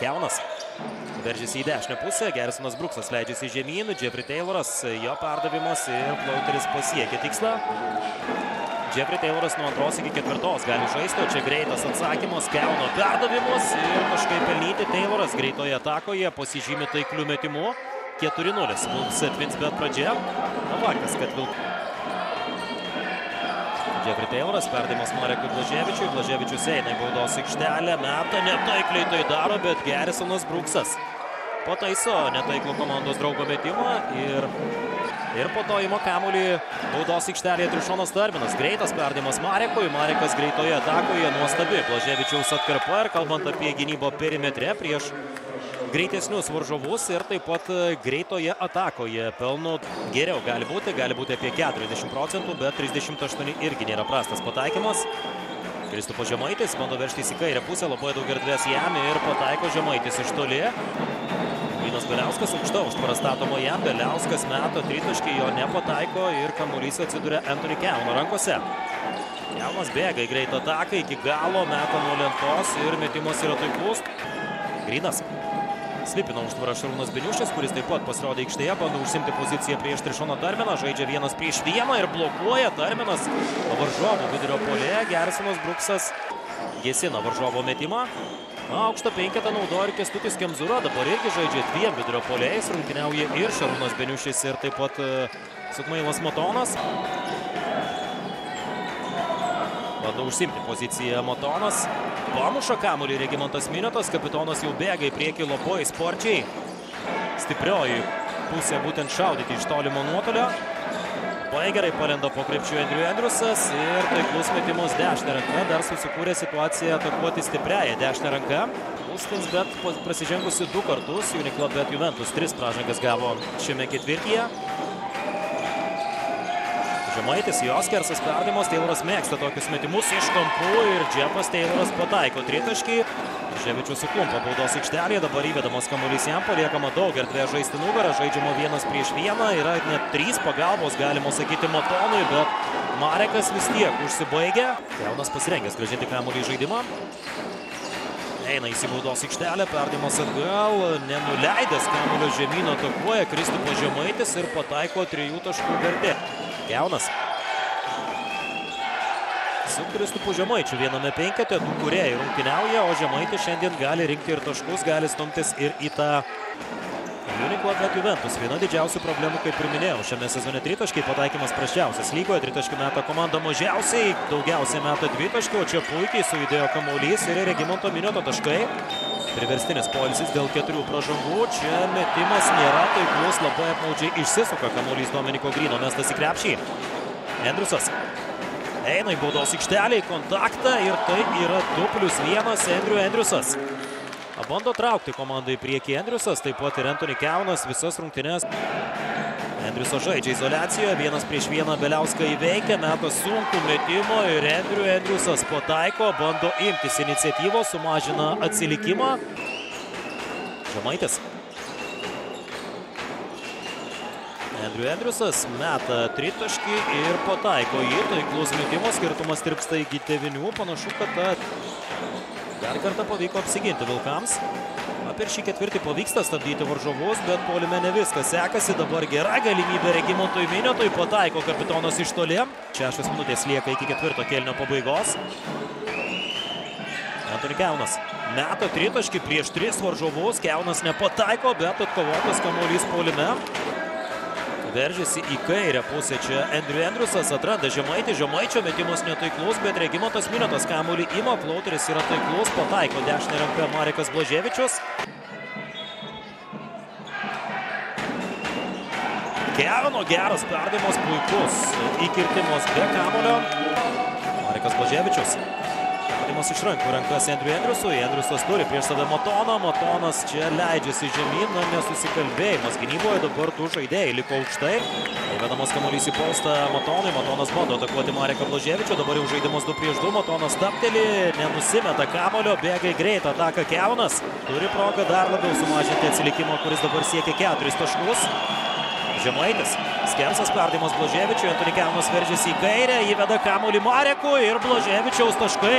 Keunas veržiasi į dešinę pusę, Gerisonas Bruksas leidžiasi žemyn, Jeffrey Tayloras, jo perdavimas ir Flauteris pasiekia tikslą. Jeffrey Tayloras nuo 2 iki 4 gali žaisti, o čia greitas atsakymas, Keuno perdavimas ir taškai pelnyti. Tayloras greitoje atakoje pasižymi taikliu metimu. 4-0 mums Twinsbet pradžia. Faktas, kad Jeffrey Tayloras perdavimas Marekui Blaževičiui. Blaževičius eina į baudos aikštelę, meta netaikliai tai daro, bet Gerisonas Bruksas pataiso netaiklų komandos draugo metimą ir po to ima kamuolį baudos aikštelėje Trišonas Tarminas. Greitas perdavimas Marekui, Marekas greitoje atakoje nuostabi Blaževičiaus atkarpa ir kalbant apie gynybą perimetre prieš greitesnius varžovus ir taip pat greitoje atakoje pelno geriau gali būti apie 40%, bet 38 irgi nėra prastas pataikymas. Kristupas Žemaitis bando veržtis į kairę pusę, labai daug erdvės jam ir pataiko Žemaitis iš toli. Linas Beliauskas aukšta užtvara statoma jam, Beliauskas meta tritaškį, jo nepataiko ir kamuolys atsiduria Anthony Keuno rankose. Keunas bėga į greitą ataką, iki galo meta nuo lentos ir metimas yra taiklus. Grynas. Slipina užtvarą Šarūnas Beniušis, kuris taip pat pasirodė aikštėje, bando užsimti poziciją prieš Trišoną Tarminą, žaidžia 1-1 ir blokuoja Tarminas varžovo vidurio puolėje. Gerisonas Bruksas gesina varžovo metimą. Aukštą penketą naudoja ir Kęstutis Kemzūra, dabar irgi žaidžia 2 vidurio puolėjais, rungtyniauja ir Šarūnas Beniušis ir taip pat Sukmailas Matonas. Bando užsimti poziciją Matonas. Pamuša kamuolį Regimantas Miniotas, kapitonas jau bėga į priekį labai sparčiai. Stiprioji pusė būtent šaudyti iš tolimo nuotolio. Labai gerai palenda po krepšiu Andrew Andrewsas ir taiklus metimus dešinė ranka. Dar susikūrė situaciją atakuoti stipriąją dešinę ranką. Twinsbet prasižengusi 2 kartus, Uniclub Juventus 3 pražangas gavo šiame ketvirtyje. Žemaitis, Joskersas perdavimas, Tayloras mėgsta tokius metimus iš kampų ir Jeffas Tayloras pataiko tritaškį. Blaževičius suklumpa baudos aikštelėje, dabar įvedamas kamuolys jam, paliekama daug erdvės žaisti nugarą, žaidžiama 1-1, yra net 3 pagalbos, galima sakyti, Matonui, bet Marekas vis tiek užsibaigia. Keunas pasirengęs grąžinti kamuolį į žaidimą. Eina į baudos aikštelę, perdavimas atgal, nenuleidęs kamuolio žemyn atakuoja Kristupas Žemaitis ir pataiko 3 taškų vertė. Keunas. Su Kristupu Žemaičiu viename penkete, 2 kūrėjai rungtyniauja, o Žemaitis šiandien gali rinkti ir taškus, gali stumtis ir į tą Uniclub Juventus. Viena didžiausių problemų, kaip ir minėjau, šiame sezone tritaškiai pataikymas prasčiausias lygoje, tritaškių meta komanda mažiausiai, daugiausiai meta dvitaškių, o čia puikiai sujudėjo kamuolys ir Regimanto Minioto taškai. Priverstinis poilsis dėl 4 pražangų, čia metimas nėra taiklus, labai apmaudžiai išsisuka kamuolys Dominiko Gryno, mestas į krepšį. Andrewsas eina į baudos aikštelę, į kontaktą ir tai yra 2+1 Andrew Andrewsas. Bando traukti komandą į priekį Andrewsas, taip pat ir Anthony Keunas visas rungtynes. Andrewsas žaidžia izoliacijoje, 1-1 Beliauską įveikia, meta sunkų metimą ir Andrew Andrewsas pataiko, bando imtis iniciatyvos, sumažina atsilikimą. Žemaitis. Andrew Andrewsas meta tritaškį ir pataiko jį, taiklus metimas, skirtumas tirpsta iki 9, panašu, kad dar kartą pavyko apsiginti Vilkams. Per šį ketvirtį pavyksta stabdyti varžovus, bet puolime ne viskas sekasi. Dabar gera galimybė Regimantui Miniotui, pataiko kapitonas iš toli. 6 minutės lieka iki ketvirto kėlinio pabaigos. Anthony Keunas meta tritaškį prieš 3 varžovus. Keunas nepataiko, bet atkovotas kamuolys puolime. Veržiasi į kairę pusę čia Andrew Andrewsas, atranda Žemaitį, Žemaičio metimas netaiklus, bet Regimantas Miniotas kamuolį ima, Flauteris yra taiklus, pataiko dešinę ranką Marekas Blaževičius. Keuno geras perdavimas, puikus įkirtimas be kamuolio. Marekas Blaževičius. Perdavimas iš rankų rankas Andrew Andrewsui. Andrewsas turi prieš save Matoną. Matonas čia leidžiasi žemyn, nesusikalbėjimas gynyboje. Dabar 2 žaidėjai liko aukštai. Įvedamas kamuolys į postą Matonui. Matonas bando atakuoti Mareką Blaževičių. Dabar jau žaidimas 2-2. Matonas stabteli, nenusimeta kamuolio, bėga į greitą ataką Keunas. Turi progą dar labiau sumažinti atsilikimą, kuris dabar siekia 4 taškus. Žemaitis. Skersas perdavimas Blaževičiui. Anthony Keunas veržiasi į kairę, įveda kamuolį Marekui ir Blaževičiaus taškai.